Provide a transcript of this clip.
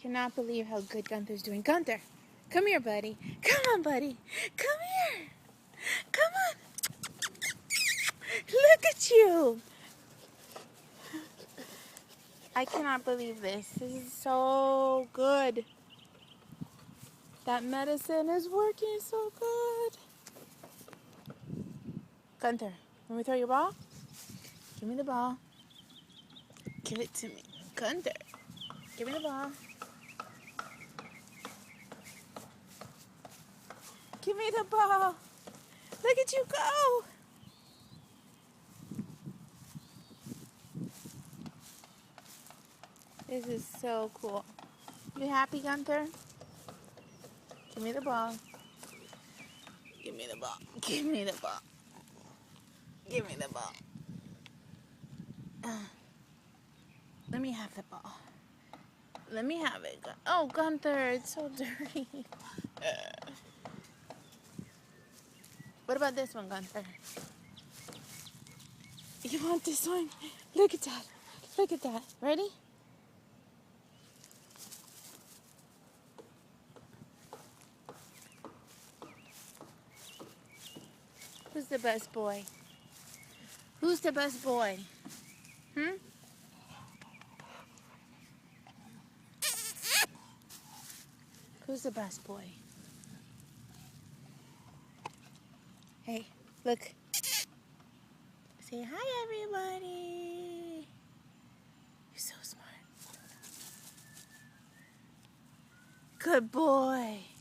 Cannot believe how good Gunther's doing. Gunther, come here, buddy. Come on, buddy. Come here. Come on. Look at you. I cannot believe this. This is so good. That medicine is working so good. Gunther, let me throw your ball. Give me the ball. Give it to me. Gunther, give me the ball. Give me the ball. Look at you go. This is so cool. You happy, Gunther? Give me the ball. Give me the ball. Give me the ball. Give me the ball. Let me have the ball. Let me have it. Oh, Gunther, it's so dirty. What about this one, Gunther? You want this one? Look at that. Look at that. Ready? Who's the best boy? Who's the best boy? Who's the best boy? Hey, look. Say hi, everybody. You're so smart. Good boy.